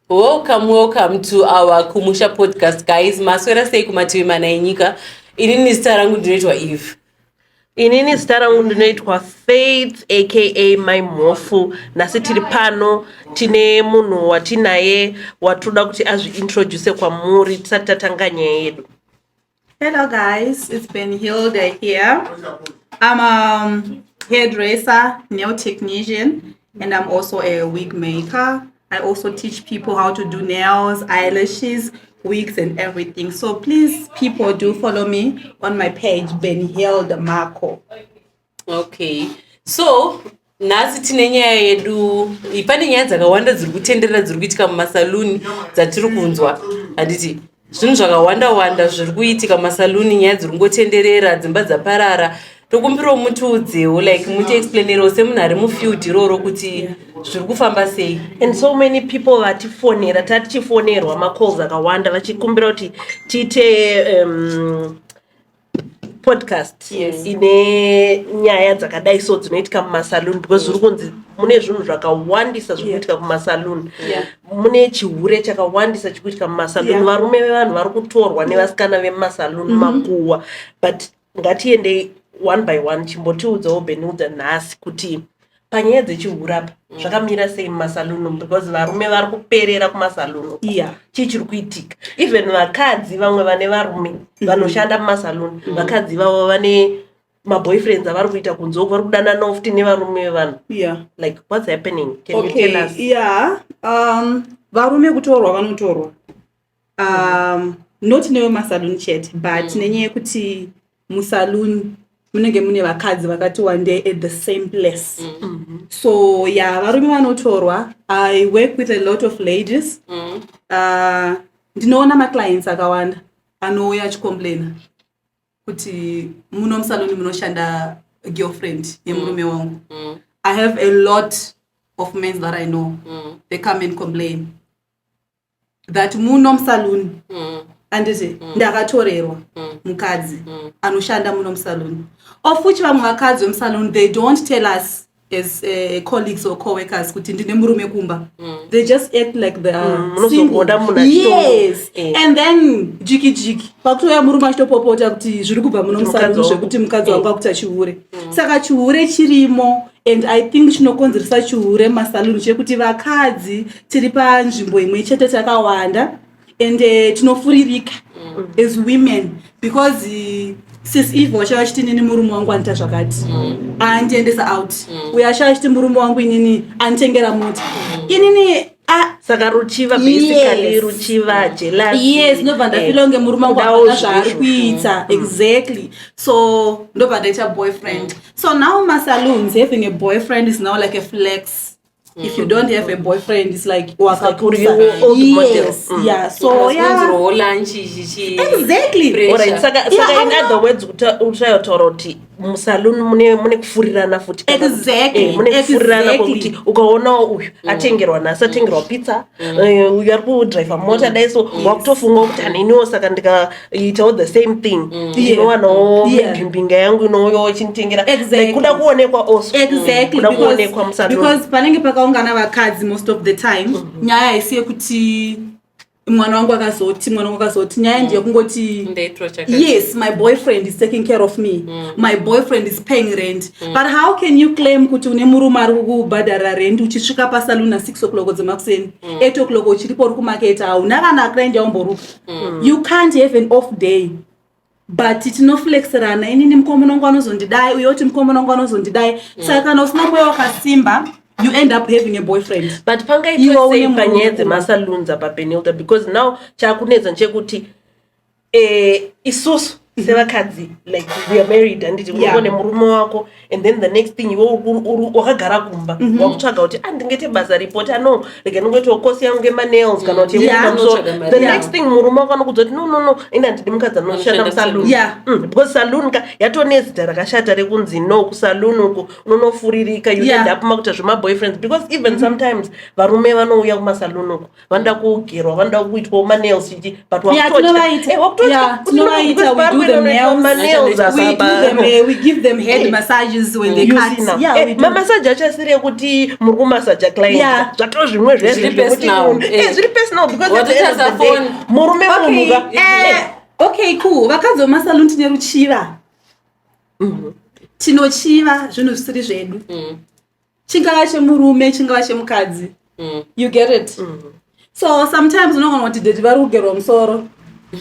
Welcome to our Kumusha podcast, guys. Maswera sei kumatiwi mana enyika. Inini zita rangu ndinoitwa Eve. Inini zita rangu ndinoitwa Faith aka My Mofu. Nasi tiri pano tine munhu watinaye watoda kuti azviintroduce kwamuri tisati tatanga nyaya yedu. Hello guys, it's Hilda here. I'm a hairdresser, nail technician, and I'm also a wig maker. I also teach people how to do nails, eyelashes, wigs, and everything. So please, people, do follow me on my page, Hilda Marco. Okay. So, nasi tine nyaya yedu, ipane nyaya dzakawanda dziri kutenderera dziri kuitika mumasaluni dzatiri kunzwa. Handiti zvinhu zvakawanda zviri kuitika mumasaluni, nyaya dziri kungotenderera, dzimba dzaparara. Tokumbirawo mutiudzewo, like mutiexplainerewo semunhu ari mufield iroro kuti zviri kufamba sei. And so many people vatifonera, tatichifonerwa macalls akawanda vachikumbira kuti tiite podcast ine nyaya dzakadai so dzinoitika mumasaluni because zviri kunzi mune zvinhu zvakawandisa zviri kuitika kumasaluni. Mune chihure chakawandisa chiri kuitika mumasaluni. Varume vevanhu vari kutorwa nevasikana vemumasaluni makuwa. But ngatiende one by one chimbotiudzawo Benilda nhasi kuti panyaya dzechihure apa zvakamira sei mumasaluni because varume vari kuperera kumasaluni. Chii chiri kuitika? Even vakadzi vamwe vane varume vanoshanda mumasaluni, vakadzi vavo vane maboyfriends avari kuita kunzoko vari kudanana futi nevarume vevanhu. Like what's happening? Can you tell us? Varume kutorwa vanotorwa. Not nevemumasaluni chete, but nenyaya yekuti musaluni munenge mune vakadzi vakati wande at the same place. So varume vanotorwa. I work with a lot of ladies. Ndinoona maclients akawanda anouya achicomplaina kuti muno musaluni munoshanda girlfriend yemurume wangu. I have a lot of men that I know. They come and complain that muno musaluni anditi ndakatorerwa mukadzi anoshanda muno musaluni. Of which vamwe vakadzi vemusaluni, they don't tell us as colleagues or co-workers kuti ndine murume kumba. They just act like they are single. Yes. And then jiki pakutoya murume achitopopota kuti zviri kubva muno musaluni zvekuti mukadzi wangu akuita chihure. Saka chihure chirimo, and I think chinokonzeresa chihure musaluni chekuti vakadzi tiri panzvimbo imwe chete takawanda and tinofuririka as women because sis Eve wachava chiti nini murume wangu anita zvakati andiendesa out. Uya achava chiti murume wangu inini anitengera mota inini saka ruchiva basically ruchiva jealousy. Ndobva ndafila kunge murume wangu akona zvaari kuita. Exactly. So ndobva ndaita boyfriend. So now masaloons, having a boyfriend is now like a flex. If you don't have a boyfriend, it's like wakakurira. So exactly. Alright, saka in other words utayotaura kuti musaluni mune kufurirana futi. Exactly. Mune kufurirana kuti ukaona uyu atengerwa nhasi atengerwa pizza, uyu ari kudrive mota dai so wakutofunga kuti aniniwo saka ndikaitawo the same thing. Ndinowanawo mbinga yangu inouyawo chinitengera. Kuda kuonekwa also. Exactly. Kuda kuonekwa musaluni. Because panenge pakaungana vakadzi most of the time nyaya haisi yekuti mwana wangu akazoti nyaya ndeyekungoti yes, my boyfriend is taking care of me, my boyfriend is paying rent. But how can you claim kuti une murume ari kubhadhara rent uchisvika pasaluni 6 o'clock dzemakuseni 8 o'clock uchiripo uri kumaketa hauna kana client yaumboruka? You can't have an off day. But tinoflexerana, inini mukomana wangu anozondidai, uyoti mukomana wangu anozondidai. Saka kana usina moyo wakasimba, you end up having a boyfriend. But pangaitwa sei panyaya dzemasaloons apa Benilda, because now chakunedza nchekuti isusu sevakadzi like we are married anditi uone murume wako and then the next thing iwe wakagara kumba wakutsvaga kuti ndingete basa report no like ndingoti kosi yangu ema-nails kana kuti so the next thing murume wako anokudza kuti no ina ndidi mukadzi anoshanda musaluni. Because saluni yatonezita rakashata rekunzi no kusaluni uku unonofuririka you end up makuita zvemaboyfriends because even sometimes varume vanouya kumasaluni uku vanoda kugerwa vanoda kuitwa ma-nails chichi but wakutoita tinovaita them nails. We give them head massages when they cut. Yeah, we do. Massage achasire kuti muri kumassage client. Zvato zvimwe zviri personal. Zviri personal because what does a phone murume munuka. Okay, cool. Vakadzi vemasalon tine ruchiva. Tinochiva zvinhu zvisiri zvedu. Chingava chemurume, chingava chemukadzi. You get it? So sometimes unogona kuti dedi vari kugerwa musoro.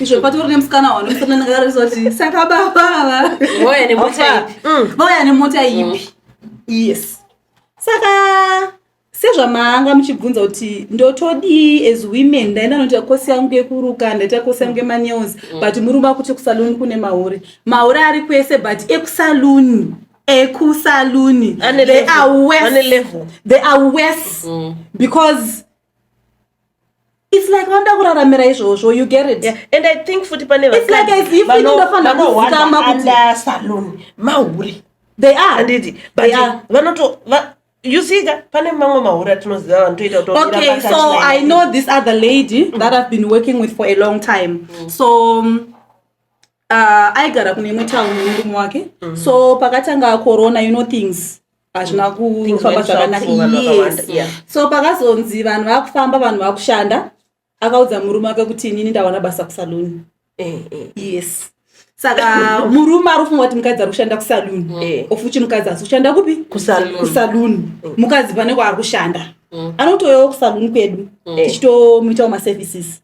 Izvo patori nemusikana wano musana ndakarizoti saka baba. Vauya nemota ipi? Yes. Saka sezvamanga muchibvunza kuti ndotodii as women ndaenda noita kosi yangu yekuruka ndaita kosi yangu yemanews but murume kuti kusaluni kune mahure ari kwese but ekusaluni they are worse because it's like wanda kuraramira izvozvo. You get it? Yeah. And I think futi pane it's like as if ndofana kuzikama kuti salon mahure they are anditi but vanoto you see pane mamwe mahure atinoziva vanotoita kuti okay, so I know this other lady that I've been working with for a long time. So aigara kune imwe town nemurume wake. So pakatanga corona, you know, things hazvina kufamba zvakanaka. Yes. So pakazonzi vanhu vakufamba vanhu vakushanda, akaudza murume wake kuti inini ndawana basa kusaluni. Yes. Saka murume arufunga kuti mukadzi ari kushanda kusaluni. Ofuchi mukadzi asi kushanda kupi? Kusaluni. Mukadzi pane kwaari kushanda. Anotoyawo kusaluni kwedu tichitomuitawo maservices.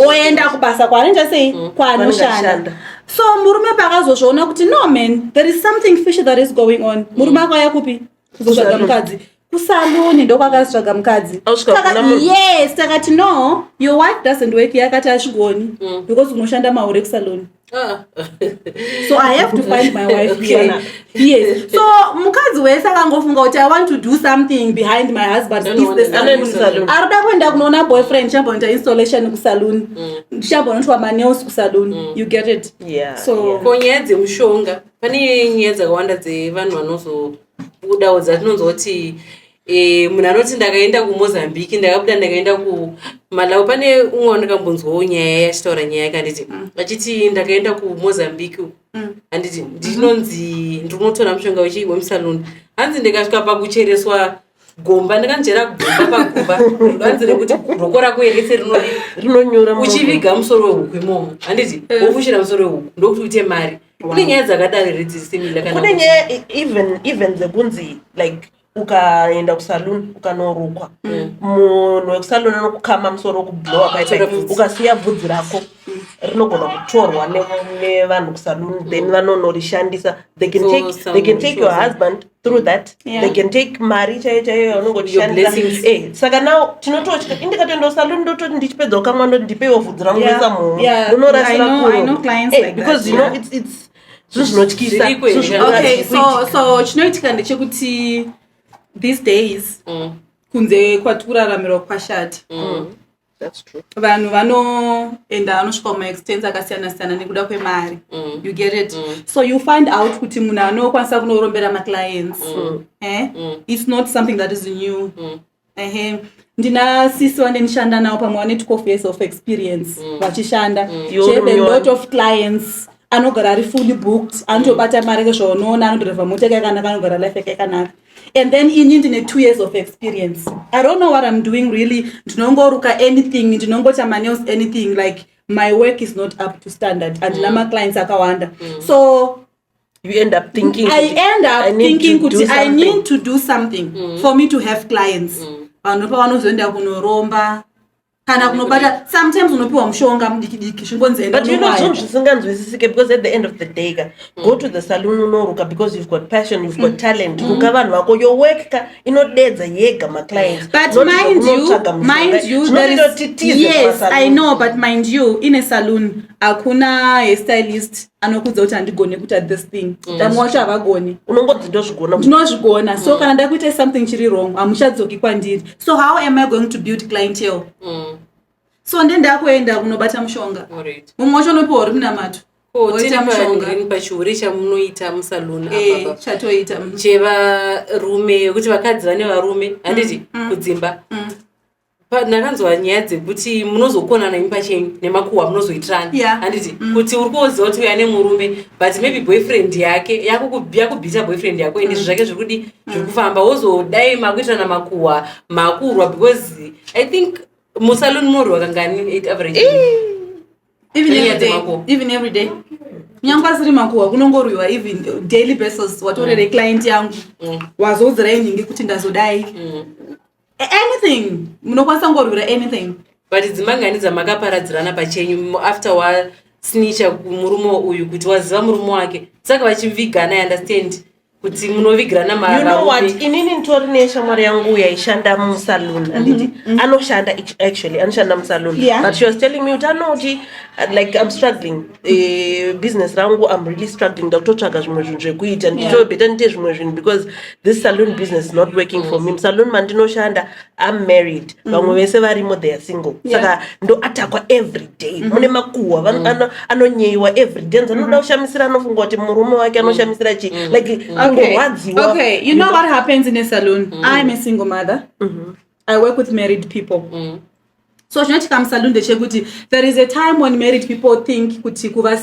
Oenda kubasa kwaanenge sei kwaanoshanda. So murume pakazozviona kuti no man, there is something fishy that is going on. Murume akauya kupi? Kuzotsvaga mukadzi kusaluni ndokwakazvitsvaga mukadzi. Yes, takati no, your wife doesn't work here. Akati ashigoni because unoshanda mahure kusaluni. So I have to find my wife here. Yes. So mukadzi wese akangofunga kuti I want to do something behind my husband is the salon. Arida kuenda kunoona boyfriend chamboita installation kusaluni. Chambonoitwa maneils kusaluni. You get it? Yeah. So konyaya dzemushonga pane nyaya dzakawanda dzevanhu vanozobudawo dzatinonzoti munhu anoti ndakaenda kuMozambique ndakabuda ndakaenda kuMalawi. Pane umwe wandakambonzwawo nyaya yachitaura nyaya yakanditi achiti ndakaenda kuMozambique handiti ndinonzi ndinotora mushonga wemusaloni hanzi ndikasvika pakuchereswa gomba ndikanjera gomba pagomba hanzi rekuti roko rako rese rinonyura uchiviga musoro wehuku imomo handiti wofushira musoro wehuku ndokuti uite mari. Kune nyaya dzakadaro redzirisimila kana kune nyaya even dzekunzi like ukaenda kusaluni ukanorukwa munhu wekusaluni anokukama musoro wokublowa paita ukasiya bvudzi rako rinogona kutorwa nevanhu kusaluni then vanonorishandisa. They can take your husband through that. They can take mari chaiyo anongotishandisa. Saka now tinototya indikatoenda kusaluni ndototi ndichipedza kukamwa ndoti ndipeiwo bvudzi rangu resa munhu I know clients like because that, you know it's zvinotyisa. Okay, so chinoitika ndechekuti these days kunze kwatikuraramira kwashata. That's true. Vanhu vanoenda vanosvika kumaextents akasiyana-siyana nekuda kwemari. You get it? So you find out kuti munhu anokwanisa kunorombera maclients. It's not something that is new. Ndina sisi wandinishanda nawo pamwe wane 12 years of experience vachishanda. She have a lot of clients. Anogara ari fully booked. Anotobata mari kezvaunoona, anodhirivha mota yakanaka, anogara life yakanaka. And then in ndine 2 years of experience. I don't know what I'm doing really. Ndinongoruka anything, ndinongota maneils anything. Like my work is not up to standard. And my clients akawanda. So you end up thinking I need to do something for me to have clients. Vanopa vanozoenda kunoromba kana kunobata sometimes unopiwa mushonga mudikidiki zvingonzenda. But you know zvonhu zvisinganzwisisike because at the end of the day go to the salon unoruka because you've got passion, you've got talent. Ruka vanhu vako your work inodedza yega ma clients. But mind you there is, yes I know, but mind you in a salon akuna hairstylist anokudza kuti andigone kuita this thing. Tamwacho avagoni. Unongodzi ndozvigona. Ndinozvigona. So kana ndakuita something chiri wrong amuchadzoki kwandiri. So how am I going to build clientele? So ndendakuenda kunobata mushonga. Mumwe wacho unopiwa uri munamato. Tiri pagreen pachihure chamunoita musaluni apa. Chevarume kuti vakadzi vane varume handiti kudzimba. ndakanzwa nyaya dzekuti munozokonana imi pachenyu nemakuhwa munozoitirana handiti kuti uri kuoziva kuti uya nemurume but maybe boyfriend yake yakubvisa boyfriend yako ende zvake zviri kudi zviri kufamba wozodai makuitirana makuhwa makurwa because I think musaloni munorwa kangani 8 average even every day nyangwa asiri makuhwa kunongorwiwa even daily basis watorere client yangu wazodzirai nyingi kuti ndazodai anything munokwanisa ngorwira anything but dzimanganidza makaparadzirana pachenyu after wasnicha murume uyu kuti waziva murume wake saka vachivigana I understand kuti munovigirana inini nditori neshamwari yangu yaishanda musalon anditi anoshanda actually anoshanda musalon but she was telling me kuti anoti like I'm struggling business rangu I'm really struggling ndakutotsvaga zvimwe zvinhu zvekuita nditobeta ndite zvimwe zvinhu because this salon business is not working for me musalon mandinoshanda I'm married vamwe vese varimo they are single saka ndoatakwa every day mune makuhwa anonyeyiwa every day anoda kushamisira anofunga kuti murume wake anoshamisira chi like okay, you know what happens in a salon? I'm a single mother. I work with married people. So come salon there is a time when married people think kuti kuva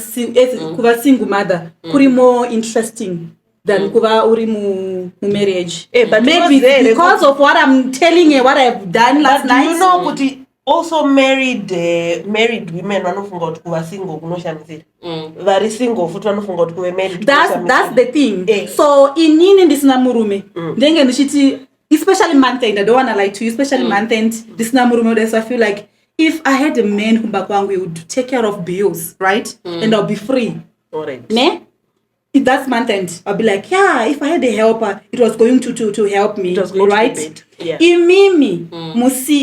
single mother kuri more interesting than kuva uri mu marriage. But maybe because of what I'm telling you, what I've done last night. You know kuti also married women vanofunga kuti kuva single kunoshamisira vari single futi vanofunga kuti kuve married that's the thing so inini ndisina murume ndenge ndichiti especially month end I don't want to lie to you especially month end ndisina murume so I feel like if I had a man kumba kwangu he would take care of bills right and I'll be free alright ne if that's month end I'll be like yeah if I had a helper it was going to help me right imimi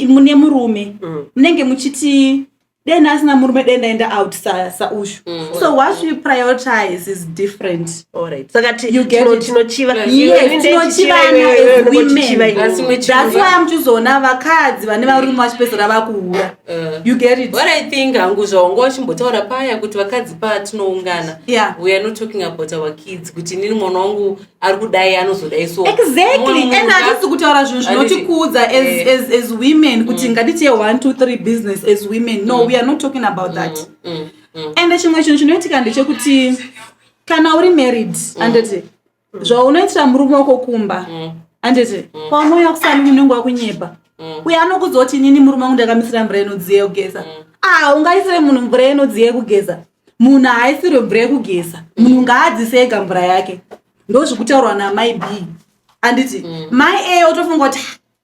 mune murume munenge muchiti then asina murume denda enda out sa ushu so what you prioritize is different alright saka you get tinochiva women that's why I'm chizona vakadzi vane varume vachipesera vakuhura you get it what I think hangu zvaunga uchimbotaura paya kuti vakadzi patinoungana we are not talking about our kids kuti nini mwana wangu ari kudai anozodai so exactly and hatisi kutaura zvinhu zvinotikudza as women kuti ngatite 1 2 3 business as women no we are not talking about that and chimwe chinhu chinoitika ndechekuti kana uri married andete zvaunoitira murume wako kumba andete paunouya kusali unenge wakunyepa uye anokudza kuti nini murume wangu ndakamisira mvura inodziye kugeza ungaisire munhu mvura inodziye kugeza munhu haaisire mvura yekugeza munhu ngaadzise ega mvura yake ndozvikutaurwa namai b anditi mai a otofunga kuti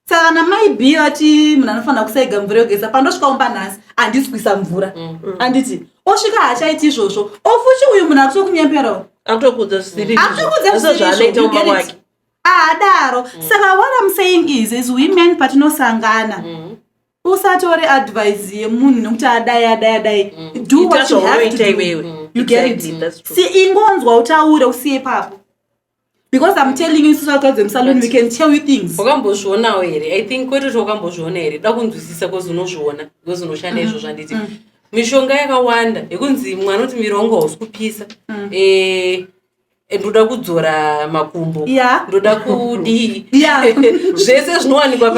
saka namai b vati munhu anofanira kusaiga mvura yokugeza pandosvika umba nhasi handisi kuisa mvura anditi osvika hachaiti izvozvo ofuchi uyu munhu akutokunyeperawo akutokudza zvisiri adaro saka what I'm saying is as women patinosangana usatori advice yemunhu nokuti adai do what you have to do you get it si ingonzwa utaure usiye papo because I'm telling you sisakadze musalon we can tell you things wakambozvionawo here I think kwete wakambozviona here da kunzwisisa kozi unozviona kozi unoshanda izvo zvanditi mishonga yakawanda yekunzi mwana kuti miri wangu hausi kupisa ndoda kudzora makumbo ndoda kudii zvese zvinowanikwa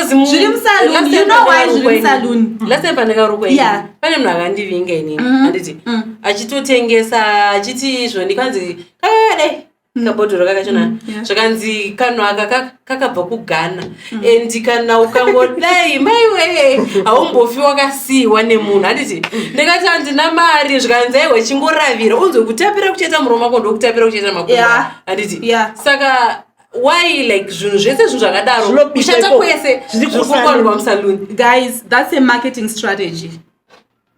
zviri musalon last time pandakarukwa pane munhu akandivinga inini anditi achitotengesa achiti izvo ndikanzi kakadai kabhodhoro kakachona zvakanzi kanhu aka kakabva kughana and kana ukangodai maiwe haumbofi wakasiyiwa nemunhu handiti ndikati handina mari zvikanzi aiwe chingoravira unzwe kutapira kucheta muromo wako ndokutapira kucheta makumba handiti saka why like zvinhu zvese zvinhu zvakadaro kushata kwese zviri kukwanirwa musaluni guys that's a marketing strategy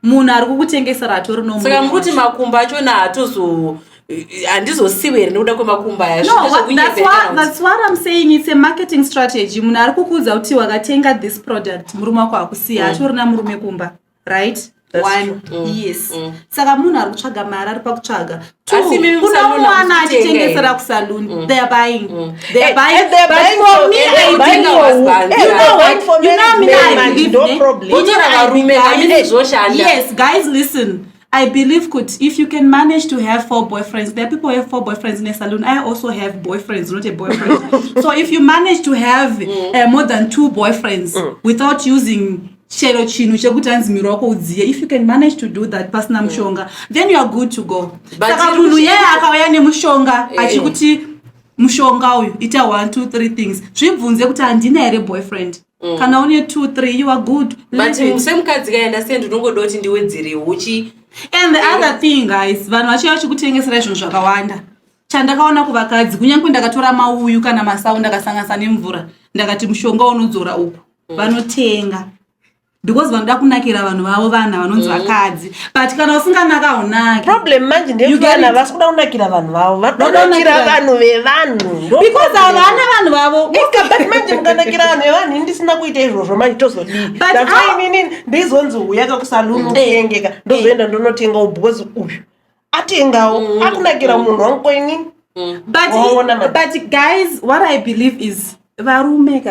munhu ari kukutengesera atori nomunhu saka mukuti makumba achona hatozo handizosiwe here nekuda kwemakumba aya that's what I'm saying it's a marketing strategy munhu ari kukudza kuti wakatenga this product murume wako akusiya atorina murume kumba right one yes saka munhu ari kutsvaga mari ari pakutsvaga kuna mwana achitengesera kusaluni they are buying but for me I believe yes guys listen I believe if you can manage to have 4 boyfriends, there are people who have 4 boyfriends in a salon. I also have boyfriends, not a boyfriend. So if you manage to have more than 2 boyfriends without using chero chinu chekuti anzi miro wako udziye, if you can manage to do that pasina mushonga, then you are good to go. Saka munhu yeye akauya nemushonga achikuti mushonga uyu ita 1 2 3 things, zvibvunze kuti handina here boyfriend. Kana une 2 3 you are good. But musemukadzi kaenda sendi unongoda kuti ndiwedzere uchi. And the other thing guys, vanhu vachiya chikutengesera zvinhu zvakawanda. Chandakaona kuvakadzi kunyange ndakatora mauyu kana masau ndakasanganisa nemvura ndakati mushonga unodzora uku, vanotenga because vanoda kunakira vanhu vavo, vana vanonzi vakadzi. But kana usinganaka unaki, problem manje ndevana vasikuda kunakira vanhu vavo, vanonakira vanhu vevanhu because avana vanhu vavo. But manje mukanakira vanhu vevanhu ndisina kuita izvozvo manje tozodii. That's why inini ndizonzi uyaka kusaluni utengeka ndozoenda ndonotenga because uyu atengawo akunakira munhu wangu inini. But guys, what I believe is varume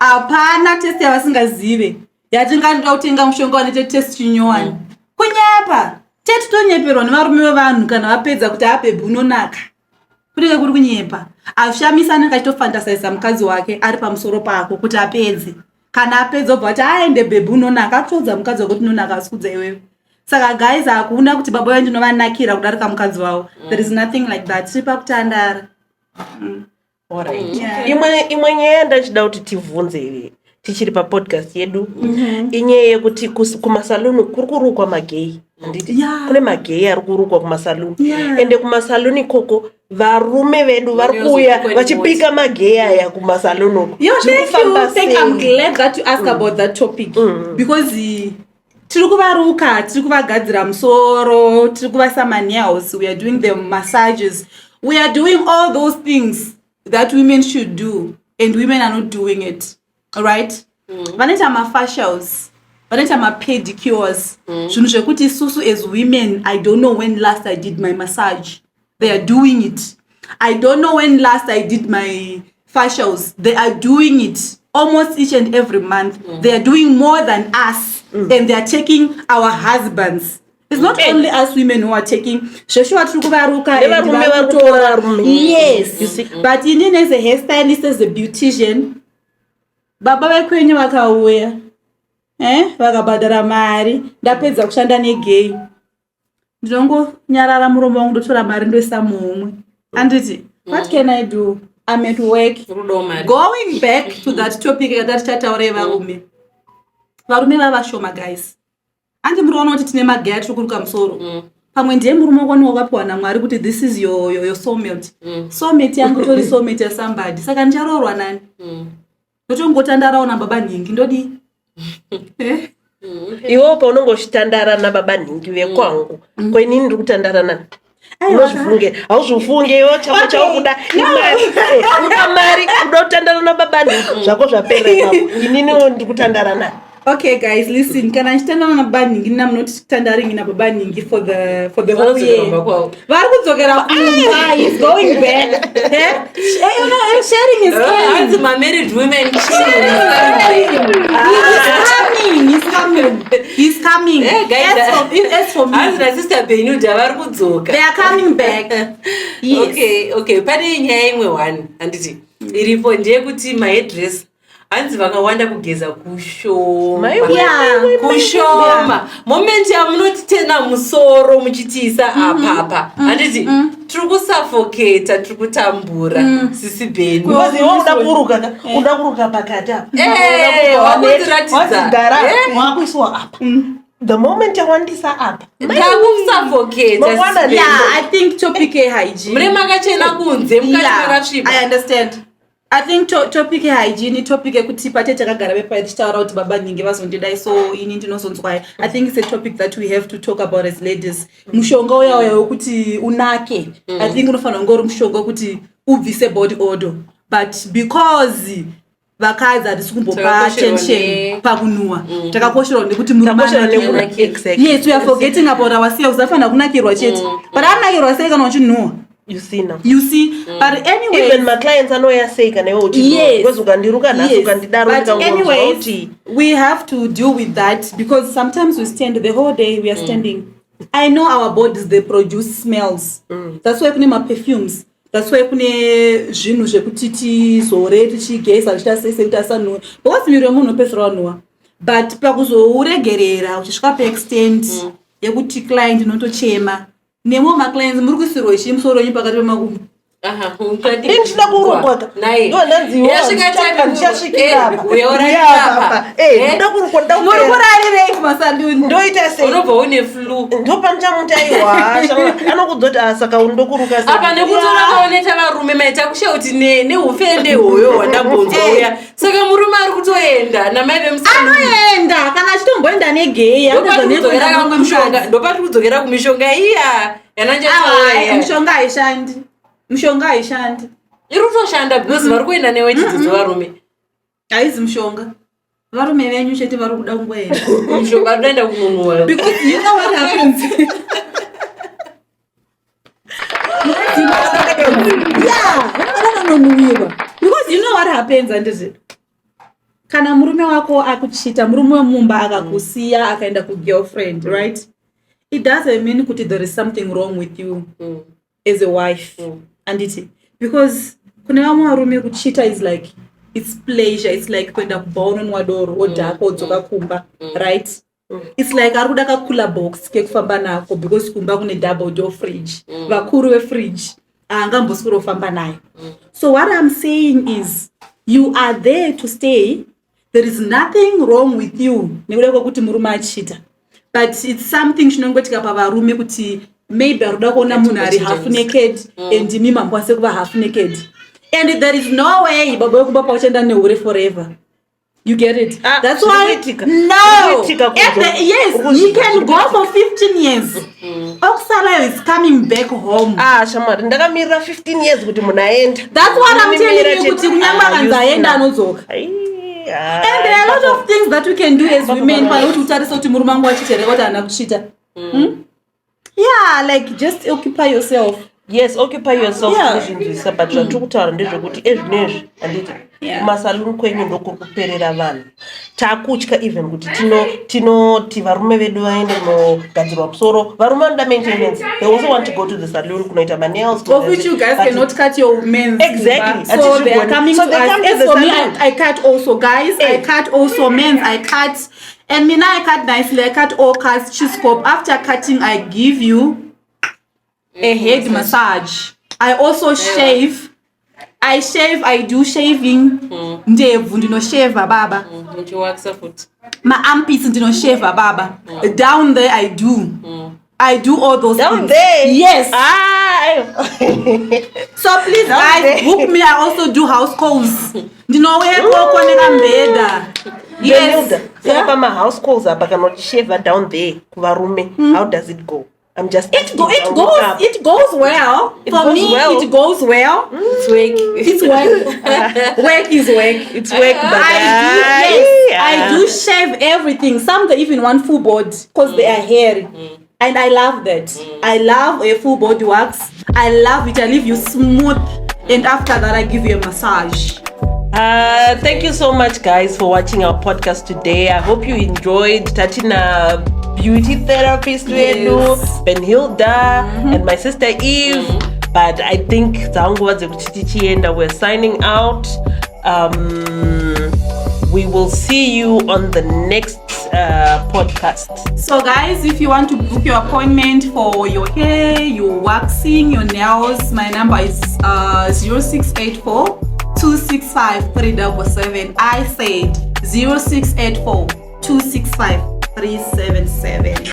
apana test yavasingazive yatingatoda kutenga mushonga wanete test chinyowani kunyepa tetitonyeperwa nevarume vevanhu kana vapedza kuti abhebhi unonaka kunenge kuri kunyepa. Ashamisana akachitofantasaiza mukadzi wake ari pamusoro pako kuti apedze, kana apedza obva kuti aende bhebhi unonaka, akutodza mukadzi wako kuti unonaka asikudza iwewe. Saka guys hakuna kuti baba wewe ndinovanakira kudarika mukadzi wavo. There is nothing like that. Tipa kutandara. Alright. Imwe nyaya ndachida kuti tivhunze tichiri podcast yedu. Inyaya yekuti kumasaluni kurikurukwa magei. Anditi kune magei ari kurukwa kumasaluni. Ende kumasaluni koko varume vedu vari kuuya vachipika magei aya kumasaluni. Thank you. I'm glad that you asked about that topic because tiri kuvaruka, tiri kuvagadzira musoro, tiri kuvasa nails, we are doing the massages, we are doing all those things that women should do and women are not doing it. All right? Vanoita facials, vanoita pedicures, zvinhu zvekuti isusu as women, I don't know when last I did my massage. They are doing it. I don't know when last I did my facials. They are doing it almost each and every month. They are doing more than us. And they are taking our husbands. It's not only us women who are taking. Yes. But Indian as a hairstylist, as a beautician, baba vekwenyu vakauya vakabhadhara mari ndapedza kushanda negay ndinongonyarara muromo wangu ndotora mari ndoisa mumwe. Anditi what can I do? I'm at work. Going back to that topic that tichataura varume. Varume vavashoma guys. Andi muriona kuti tine magaya tiri kuruka musoro. Pamwe ndiye murume wako wakapiwa naMwari kuti this is your soulmate. Soulmate yangu tori soulmate ya somebody. Saka ndicharoorwa nani? Ndotongotandarawo nababa Nhingi ndodi. Iwo paunongoshitandara nababa Nhingi vekwangu. Kwenini ndiri kutandara nani? Hauzifunge iwo chako chaukuda imari. Mari kudotandara nababa Nhingi. Zvako zvapera papo. Inini ndiri kutandara nani? Okay guys, listen. Can I stand on a banning? I'm not standing in a banning for the whole year. He's going back. You know, I'm sharing his as my married women. He's coming. Yeah, guys, as for me, as my sister Benu, they are coming back. Yes. Okay. Pani nyaya imwe one. Anditi. Iripo ndiye kuti my address. Hanzi vakawanda kugeza kushoma. Moment yamunoti tena musoro muchitiisa apapa. Handiti tiri kusuffocate, tiri kutambura sisi Beni. Because iwe uda kuruka pakati apa. Wakudziratidza. Wakuiswa apa. The moment yawandisa apa. Ndakusuffocate. Yeah, I think topic hygiene. Mrema kachena kunze mukati makasviba. I understand. I think topic hygiene, topic ekuti pate takagara bepa tichitaura kuti baba Nhingi vazondidai so ini ndinozonzwa. I think it's a topic that we have to talk about as ladies. Mushonga uya wekuti unake. I think unofanira ngori mushonga wekuti ubvise body odor. But because vakadzi hadisi kumbopa attention pakunua. Takakosherwa nekuti murume. Exactly. Yes, we are forgetting about ourselves. Afanira kunakirwa chete. But anakirwa sei kana uchinua? You see now. You see, but anyway, even my clients anoyaseka newe uchi because ukandiruka nhasi ukandidaro but anyways, we have to deal with that because sometimes we stand the whole day, we are standing. I know our bodies, they produce smells. That's why kune perfumes. That's why kune zvinhu zvekuti tizore tichigeza tichasese kuti asanwa. Because miri wemunhu pesera wanwa. But pakuzouregerera uchisvika paextent yekuti client inotochema. Nemo maclients muri kusirwa chimusoro nyi pakati pemakumbo. ndinoda kurukwa ndokurarire kumasaluni ndoita sei unobva une flu ndopandichamutaiwa anokudzoti saka undokuruka apa nekutora kaoneta varume maita kusha kuti neufende hoyo wandambonzwa uya saka murume ari kutoenda namai anoenda kana achitomboenda negeya ndopati kudzokera kumishonga iya mishonga haishandi mishonga haishandi iri kutoshanda because vari kuenda newe chidzidzo varume haizi mishonga varume venyu chete vari kuda kungoenda mishonga toenda kununua because you know what happens vanononwiwa because you know what happens andizvo kana murume wako akuchita murume wemumba akakusiya akaenda kugirlfriend right it doesn't mean kuti there is something wrong with you as a wife anditi because kune vamwe varume kuchita is like it's pleasure, it's like kuenda kubva unonwa doro wodhaka wodzoka kumba right it's like ari kuda kakula box kekufamba nako because kumba kune double door fridge vakuru vefridge haangamboswera kufamba nayo so what I'm saying is you are there to stay. There is nothing wrong with you nekuda kwekuti murume achita but it's something chinongoitika pavarume kuti maybe aruda kuona munhu ari half naked and imi mambwase kuva half naked and there is no way baba wekuba pauchaenda nehure forever. You get it? That's why no. Yes, you can go for 15 years. Oksala is coming back home. Shamari, ndakamira 15 years kuti munaenda. That's what I'm telling you kuti kunyamba kanzaenda anozoka. And there are a lot of things that we can do as women. Pano kuti utarisa kuti murume wangu achichereka kuti ana kuchita. Yeah, like just occupy yourself. Yes, occupy yourself. Yeah. But zvatikutaura ndezvekuti ezvinezvi handiti kumasaluni kwenyu ndokuperera vanhu takutya even kuti tinoti varume vedu vaende kunogadzirwa musoro varume vanoda maintenance. They also want to go to the saloon kunoita nails. Of which you guys cannot cut your men. Exactly. So they are coming to us. As for me, I cut also guys. I cut also men. I cut. And me now I cut nicely. I cut all cuts. Chiscope. After cutting, I give you a head massage. I also shave. I shave. I do shaving. Ndevu ndino shave baba. My armpits ndino shave baba. Down there I do. I do all those down things. There. Yes. So please guys, book me. I also do house calls. Ndino weko koneka mbeda. Yes. So my house calls up. I cannot shave down there. Kuvarume. How does it go? I'm just it goes well. It goes well. It goes well. It's work. It's work. Work is work. It's work. But I do shave everything. Some they even want full body because they are hairy. And I love that. I love a full body wax. I love it. I leave you smooth. And after that I give you a massage. Thank you so much guys for watching our podcast today. I hope you enjoyed Tatina beauty therapist Benhilda and my sister Eve. But I think we're signing out. We will see you on the next podcast. So guys, if you want to book your appointment for your hair, your waxing, your nails, my number is 0684 265 377. I said 0684 265 377.